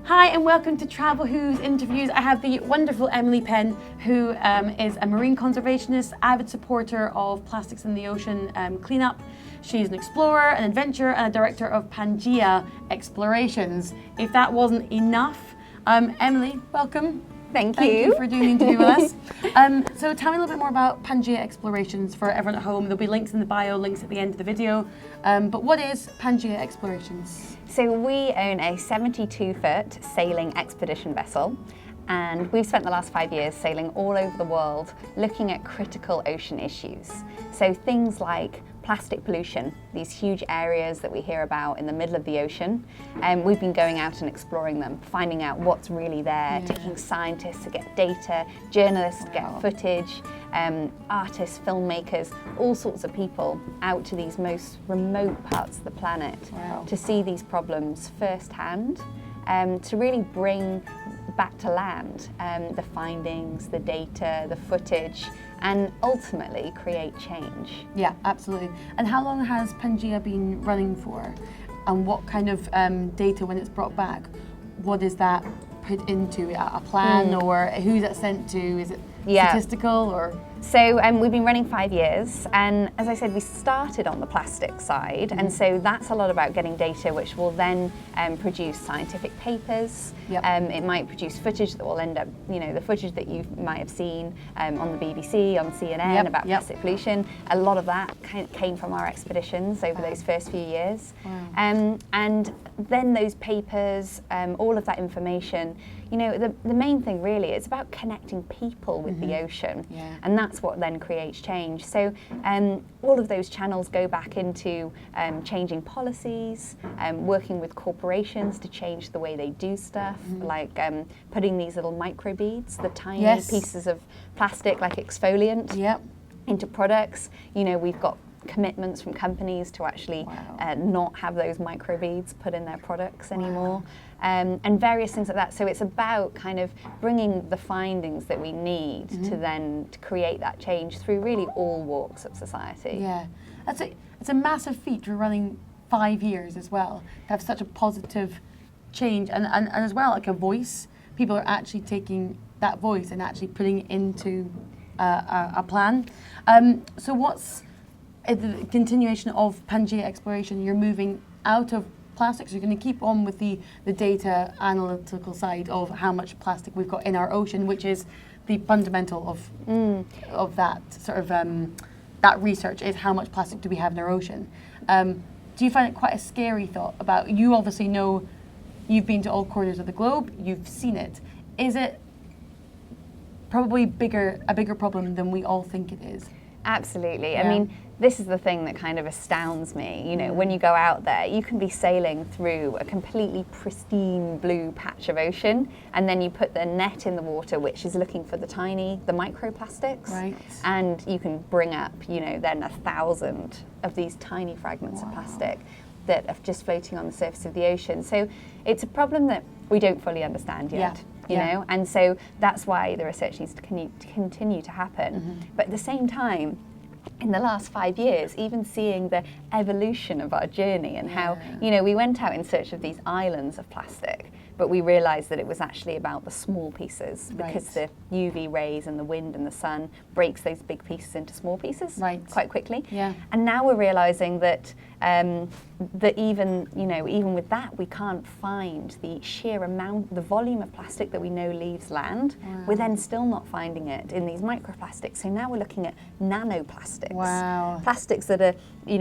Hi and welcome to TravelHooves interviews. I have the wonderful Emily Penn, who is a marine conservationist, avid supporter of plastics in the ocean cleanup. She's an explorer, an adventurer, and a director of Pangea Explorations. If that wasn't enough, Emily, welcome. Thank Thank you for doing the interview with us. So tell me a little bit more about Pangea Explorations for everyone at home. There'll be links in the bio, links at the end of the video. But what is Pangea Explorations? So we own a 72-foot sailing expedition vessel, and we've spent the last 5 years sailing all over the world looking at critical ocean issues. So things like plastic pollution, these huge areas that we hear about in the middle of the ocean, and we've been going out and exploring them, finding out what's really there, taking scientists to get data, journalists to get footage, artists, filmmakers, all sorts of people out to these most remote parts of the planet to see these problems firsthand, to really bring back to land the findings, the data, the footage, and ultimately create change. Yeah, absolutely. And how long has Pangea been running for? And what kind of data, when it's brought back, what is that put into? A plan, or who's that sent to? Is it statistical or? So we've been running 5 years, and as I said, we started on the plastic side, and so that's a lot about getting data which will then produce scientific papers. It might produce footage that will end up, the footage that you might have seen on the BBC, on CNN about plastic pollution. A lot of that came from our expeditions over those first few years. And then those papers, all of that information, the main thing really is about connecting people with the ocean, and that's what then creates change. So all of those channels go back into changing policies, working with corporations to change the way they do stuff, like putting these little microbeads, the tiny pieces of plastic like exfoliant into products. We've got commitments from companies to actually not have those microbeads put in their products anymore, and various things like that. So it's about kind of bringing the findings that we need to then create that change through really all walks of society. Yeah, it's a massive feat for running 5 years as well, to have such a positive change, and as well, like a voice. People are actually taking that voice and actually putting it into a plan. So what's the continuation of Pangea Exploration? You're moving out of plastics. You're going to keep on with the data analytical side of how much plastic we've got in our ocean, which is the fundamental of that sort of that research, is how much plastic do we have in our ocean. Do you find it quite a scary thought about? You obviously know, you've been to all corners of the globe. You've seen it. Is it probably a bigger problem than we all think it is? Absolutely. Yeah. I mean, this is the thing that kind of astounds me. When you go out there, you can be sailing through a completely pristine blue patch of ocean, and then you put the net in the water, which is looking for the microplastics. And you can bring up, then 1,000 of these tiny fragments of plastic that are just floating on the surface of the ocean. So it's a problem that we don't fully understand yet. And so that's why the research needs to continue to happen. But at the same time, in the last 5 years, even seeing the evolution of our journey and how, we went out in search of these islands of plastic, but we realised that it was actually about the small pieces, because the UV rays and the wind and the sun breaks those big pieces into small pieces quite quickly. And now we're realising that that even with that, we can't find the sheer amount, the volume of plastic that we know leaves land. We're then still not finding it in these microplastics. So now we're looking at nanoplastics, plastics that are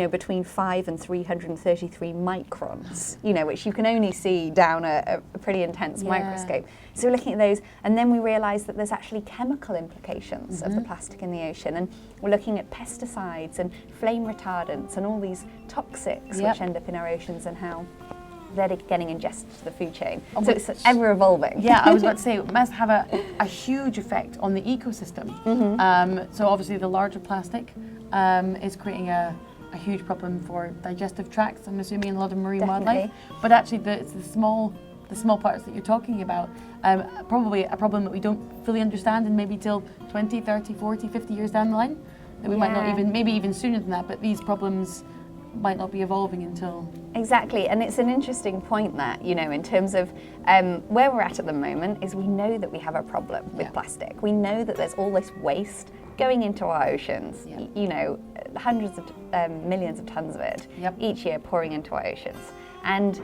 between 5 and 333 microns, which you can only see down a pretty intense microscope. So we're looking at those, and then we realise that there's actually chemical implications of the plastic in the ocean, and we're looking at pesticides and flame retardants and all these toxics which end up in our oceans, and how they're getting ingested to the food chain. So it's ever evolving. Yeah, I was about to say, it must have a huge effect on the ecosystem. So obviously the larger plastic is creating a huge problem for digestive tracts, I'm assuming, in a lot of marine wildlife. But actually it's the small parts that you're talking about, probably a problem that we don't fully understand, and maybe till 20, 30, 40, 50 years down the line, that we might not even, maybe even sooner than that, but these problems might not be evolving until... Exactly, and it's an interesting point that, you know, in terms of where we're at the moment is we know that we have a problem with plastic. We know that there's all this waste going into our oceans, you know, hundreds of millions of tons of it each year pouring into our oceans. And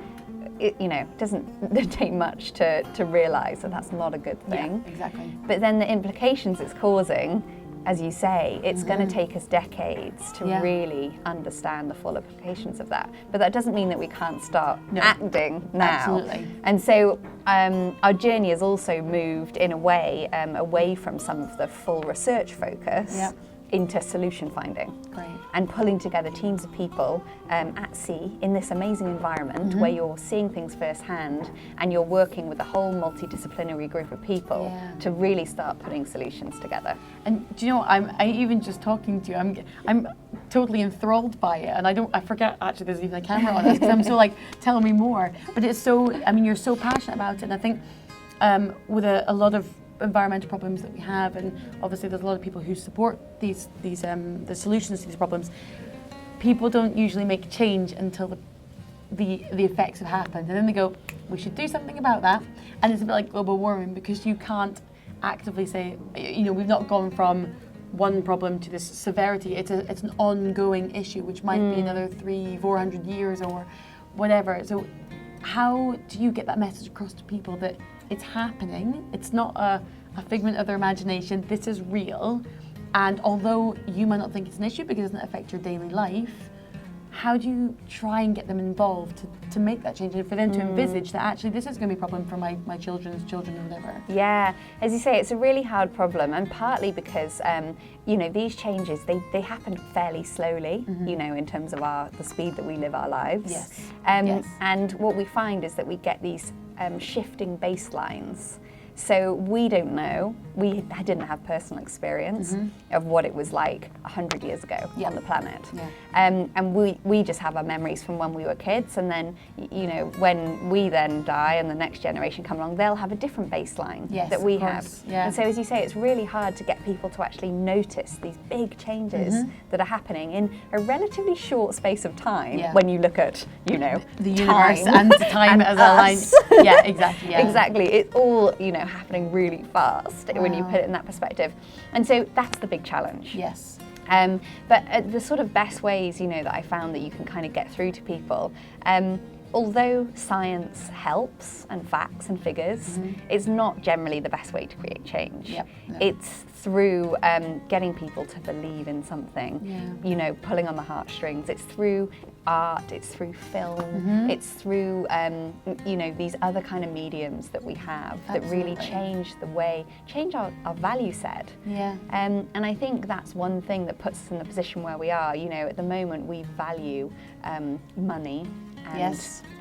it, you know, doesn't take much to realise that that's not a good thing. Yeah, exactly. But then the implications it's causing, as you say, it's going to take us decades to really understand the full implications of that. But that doesn't mean that we can't start acting now. Absolutely. And so our journey has also moved in a way away from some of the full research focus into solution finding. Great. And pulling together teams of people at sea in this amazing environment where you're seeing things firsthand and you're working with a whole multidisciplinary group of people to really start putting solutions together. And do you know, I even just talking to you, I'm totally enthralled by it, and I forget actually there's even a camera on us because I'm so like, tell me more. But it's so, I mean, you're so passionate about it, and I think with a lot of environmental problems that we have, and obviously there's a lot of people who support the solutions to these problems. People don't usually make change until the effects have happened, and then they go, we should do something about that. And it's a bit like global warming, because you can't actively say, you know, we've not gone from one problem to this severity. It's an ongoing issue, which might be another 300-400 years or whatever. So how do you get that message across to people that it's happening, it's not a figment of their imagination, this is real, and although you might not think it's an issue because it doesn't affect your daily life, how do you try and get them involved to make that change and for them to envisage that actually this is going to be a problem for my children's children or whatever? Yeah, as you say, it's a really hard problem, and partly because you know, these changes, they happen fairly slowly, you know, in terms of the speed that we live our lives. Yes. And what we find is that we get these shifting baselines. So we don't know, we didn't have personal experience of what it was like 100 years ago on the planet. And we just have our memories from when we were kids, and then, you know, when we then die and the next generation come along, they'll have a different baseline that we have. And so, as you say, it's really hard to get people to actually notice these big changes that are happening in a relatively short space of time when you look at, you know, the universe and time as a line. Yeah, exactly. Exactly. It's all, you know, happening really fast when you put it in that perspective. And so that's the big challenge. Yes. But the sort of best ways, you know, that I found that you can kind of get through to people, although science helps and facts and figures, it's not generally the best way to create change. It's through getting people to believe in something, you know, pulling on the heartstrings. It's through art, it's through film, it's through, you know, these other kind of mediums that we have that really change our value set. And I think that's one thing that puts us in the position where we are. You know, at the moment we value money and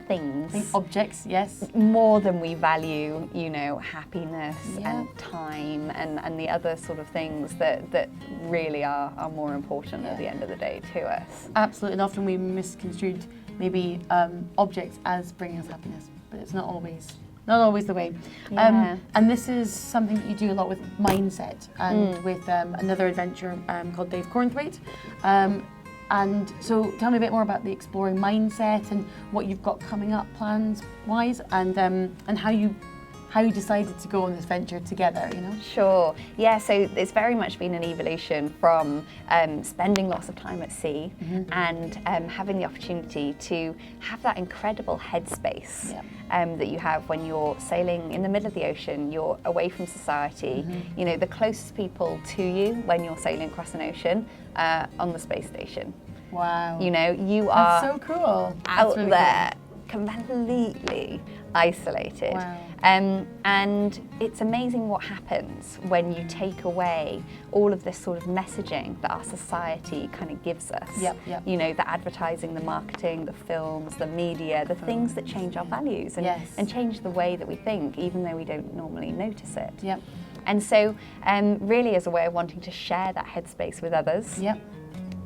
things, objects, more than we value, you know, happiness and time and the other sort of things that really are more important at the end of the day to us. Absolutely, and often we misconstrued maybe objects as bringing us happiness, but it's not always the way. And this is something that you do a lot with mindset and with another adventure called Dave Cornthwaite. And so tell me a bit more about the exploring mindset and what you've got coming up plans-wise, and how you decided to go on this venture together, you know? Sure. Yeah, so it's very much been an evolution from spending lots of time at sea and having the opportunity to have that incredible headspace that you have when you're sailing in the middle of the ocean, you're away from society. You know, the closest people to you when you're sailing across an ocean on the space station. Wow. You know, you are so cool. out really there, completely isolated. Wow. And it's amazing what happens when you take away all of this sort of messaging that our society kind of gives us. You know, the advertising, the marketing, the films, the media, the things that change our values and change the way that we think, even though we don't normally notice it. And so really as a way of wanting to share that headspace with others,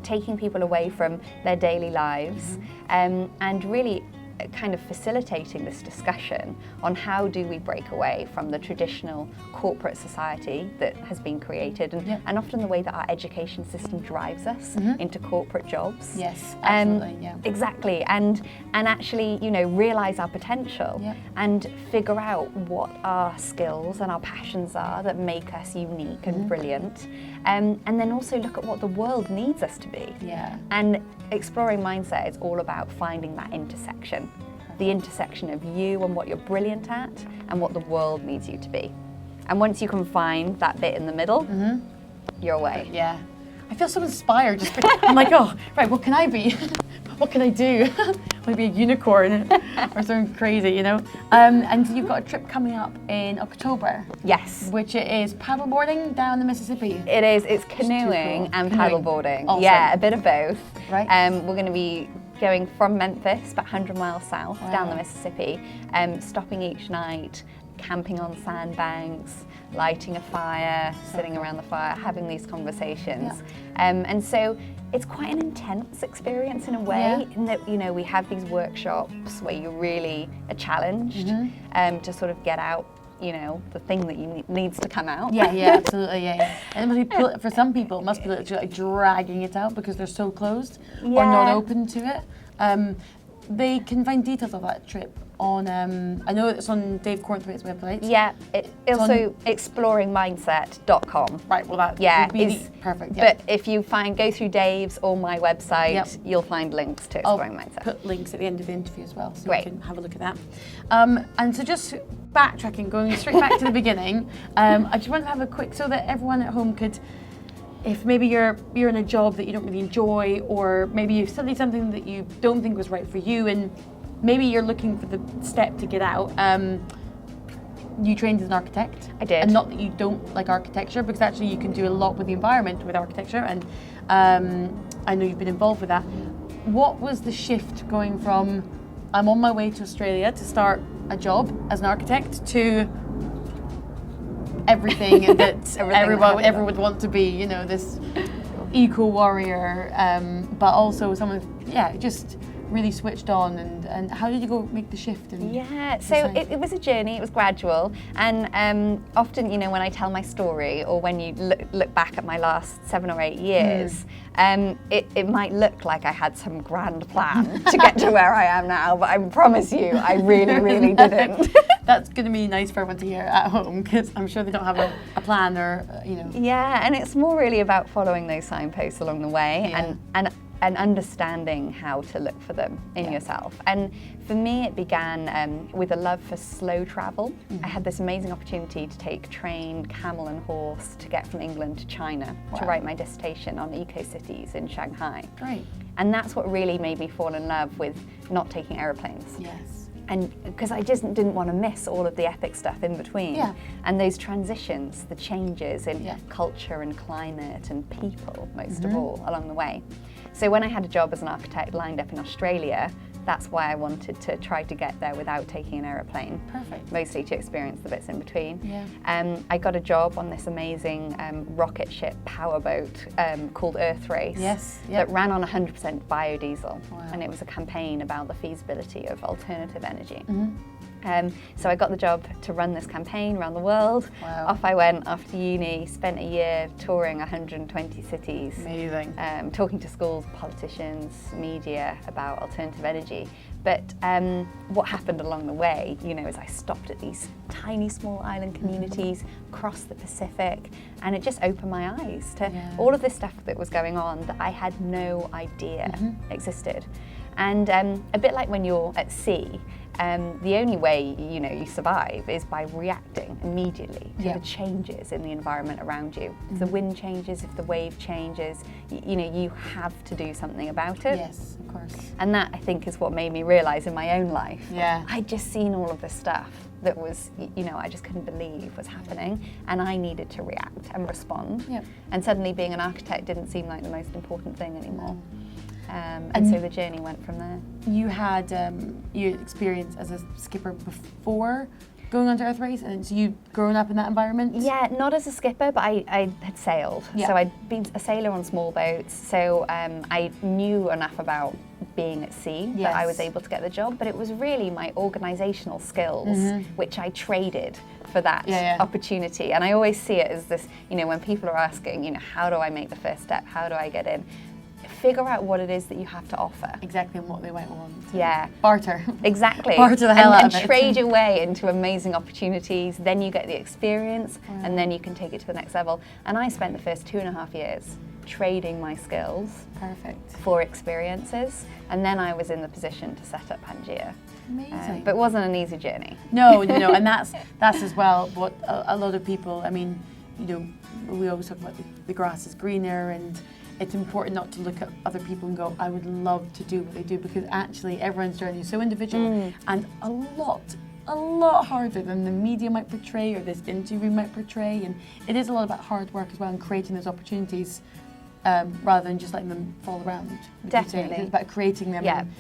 taking people away from their daily lives and really kind of facilitating this discussion on how do we break away from the traditional corporate society that has been created, and often the way that our education system drives us into corporate jobs. Yes, absolutely, Exactly, and actually, you know, realise our potential and figure out what our skills and our passions are that make us unique and brilliant, and then also look at what the world needs us to be. Yeah. And exploring mindset is all about finding that intersection, the intersection of you and what you're brilliant at and what the world needs you to be. And once you can find that bit in the middle, you're away. Yeah. I feel so inspired. I'm like, oh, right, what can I be? What can I do? Maybe a unicorn or something crazy, you know? And you've got a trip coming up in October. Yes. Which is paddleboarding down the Mississippi. It is. It's canoeing and paddleboarding. Awesome. Yeah, a bit of both. Right. We're going to be going from Memphis, about 100 miles south, down the Mississippi, stopping each night, camping on sandbanks, lighting a fire, sitting around the fire, having these conversations. And so it's quite an intense experience in a way, in that, you know, we have these workshops where you really are challenged to sort of get out, you know, the thing that needs to come out. Yeah, absolutely, yeah. And it must be, for some people, it must be literally like dragging it out because they're so closed or not open to it. They can find details of that trip on, I know it's on Dave Cornthwaite's website. Yeah, it's also exploringmindset.com. Right, well that would be perfect. But if you go through Dave's or my website, you'll find links to Exploring Mindset. I'll put links at the end of the interview as well, so Great. you can have a look at that. And so just backtracking, going straight back to the beginning, I just want to have a quick, so that everyone at home could, if maybe you're in a job that you don't really enjoy, or maybe you've studied something that you don't think was right for you, and maybe you're looking for the step to get out. You trained as an architect. I did. And not that you don't like architecture, because actually you can do a lot with the environment with architecture, and I know you've been involved with that. What was the shift going from, I'm on my way to Australia to start a job as an architect, to everything that everyone would want to be, you know, this eco warrior, but also someone, just really switched on, and how did you go make the shift? So it was a journey, it was gradual, and often, you know, when I tell my story, or when you look back at my last 7 or 8 years, it might look like I had some grand plan to get to where I am now, but I promise you, I really, really didn't. That's going to be nice for everyone to hear at home, because I'm sure they don't have a plan, or, you know. Yeah, and it's more really about following those signposts along the way, and understanding how to look for them in yourself. And for me, it began with a love for slow travel. I had this amazing opportunity to take train, camel and horse to get from England to China to write my dissertation on eco-cities in Shanghai. Great. And that's what really made me fall in love with not taking aeroplanes. Yes. And because I just didn't want to miss all of the epic stuff in between. Yeah. And those transitions, the changes in culture and climate and people, most of all, along the way. So when I had a job as an architect lined up in Australia, that's why I wanted to try to get there without taking an aeroplane. Perfect. Mostly to experience the bits in between. Yeah. I got a job on this amazing rocket ship powerboat called Earth Race that ran on 100% biodiesel. Wow. And it was a campaign about the feasibility of alternative energy. So I got the job to run this campaign around the world. Wow. Off I went after uni, spent a year touring 120 cities. Amazing. Talking to schools, politicians, media about alternative energy. But what happened along the way, you know, is I stopped at these tiny small island communities across the Pacific, and it just opened my eyes to all of this stuff that was going on that I had no idea existed. And a bit like when you're at sea, the only way, you know, you survive is by reacting immediately to the changes in the environment around you. If the wind changes, if the wave changes, you know, you have to do something about it. Yes, of course. And that, I think, is what made me realise in my own life. Yeah. I'd just seen all of this stuff that was, you know, I just couldn't believe was happening, and I needed to react and respond. Yep. And suddenly being an architect didn't seem like the most important thing anymore. And so the journey went from there. You had your experience as a skipper before going on to Earth Race, and so you'd grown up in that environment? Yeah, not as a skipper, but I had sailed. Yeah. So I'd been a sailor on small boats, so I knew enough about being at sea that I was able to get the job, but it was really my organisational skills which I traded for that opportunity. And I always see it as this, you know, when people are asking, you know, how do I make the first step, how do I get in? Figure out what it is that you have to offer. Exactly, and what they might want. Yeah. Barter. Exactly. Barter the hell out of it. And trade your way into amazing opportunities, then you get the experience, and then you can take it to the next level. And I spent the first 2.5 years trading my skills for experiences, and then I was in the position to set up Pangaea. Amazing. But it wasn't an easy journey. No, and that's as well what a lot of people, I mean, you know, we always talk about the grass is greener, and it's important not to look at other people and go, I would love to do what they do, because actually everyone's journey is so individual and a lot harder than the media might portray or this interview might portray. And it is a lot about hard work as well, and creating those opportunities rather than just letting them fall around. Definitely. It's about creating them and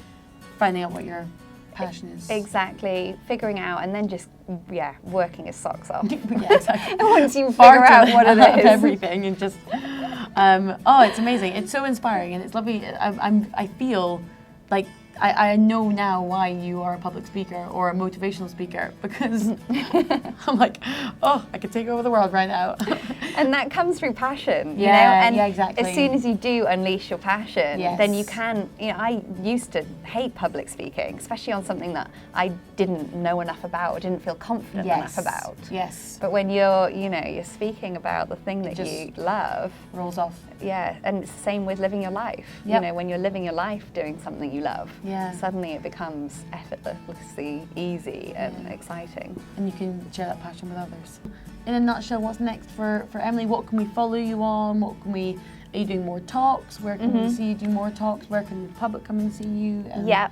finding out what your passion is. Exactly, figuring out and then just working his socks off. Yeah, exactly. And once you figure out what it is, everything, and just oh, it's amazing. It's so inspiring, and it's lovely. I feel like I know now why you are a public speaker or a motivational speaker, because I'm like, oh, I could take over the world right now. And that comes through passion, you know? Yeah, And exactly. as soon as you do unleash your passion, Yes. then you can, you know, I used to hate public speaking, especially on something that I didn't know enough about or didn't feel confident enough about. Yes. But when you're speaking about the thing that you love, Rolls off. yeah, and it's the same with living your life. Yep. You know, when you're living your life doing something you love, Yeah. suddenly it becomes effortlessly easy and exciting. And you can share that passion with others. In a nutshell, what's next for Emily? What can we follow you on? Are you doing more talks? Where can we see you do more talks? Where can the public come and see you? Yeah.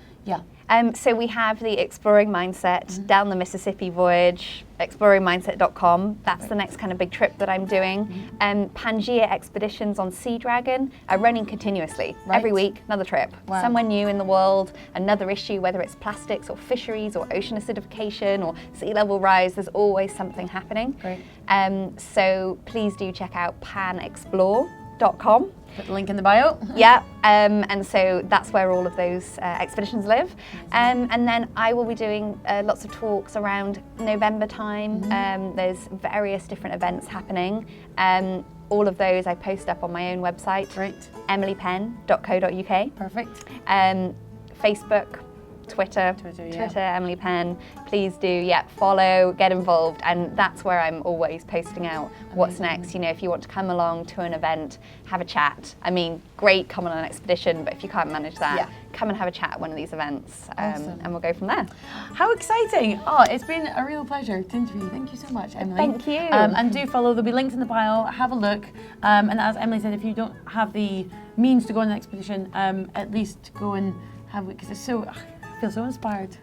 So we have the Exploring Mindset down the Mississippi voyage, exploringmindset.com. That's the next kind of big trip that I'm doing. Pangaea expeditions on Sea Dragon are running continuously. Right. Every week, another trip. Wow. Somewhere new in the world, another issue, whether it's plastics or fisheries or ocean acidification or sea level rise, there's always something happening. Great. So please do check out panexplore.com. Put the link in the bio. Yeah, and so that's where all of those expeditions live. And then I will be doing lots of talks around November time. There's various different events happening. All of those I post up on my own website, Great. emilypenn.co.uk. Perfect. Facebook, Twitter, yeah. Emily Penn. Please do, follow, get involved, and that's where I'm always posting out what's next. You know, if you want to come along to an event, have a chat. I mean, great, come on an expedition, but if you can't manage that, come and have a chat at one of these events, Awesome. and we'll go from there. How exciting! Oh, it's been a real pleasure to interview you. Thank you so much, Emily. Thank you. And do follow. There'll be links in the bio. Have a look. And as Emily said, if you don't have the means to go on an expedition, at least go and have it, because it's so. I feel so inspired.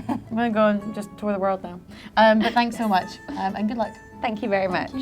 I'm going to go and just tour the world now. But thanks so much, and good luck. Thank you very much.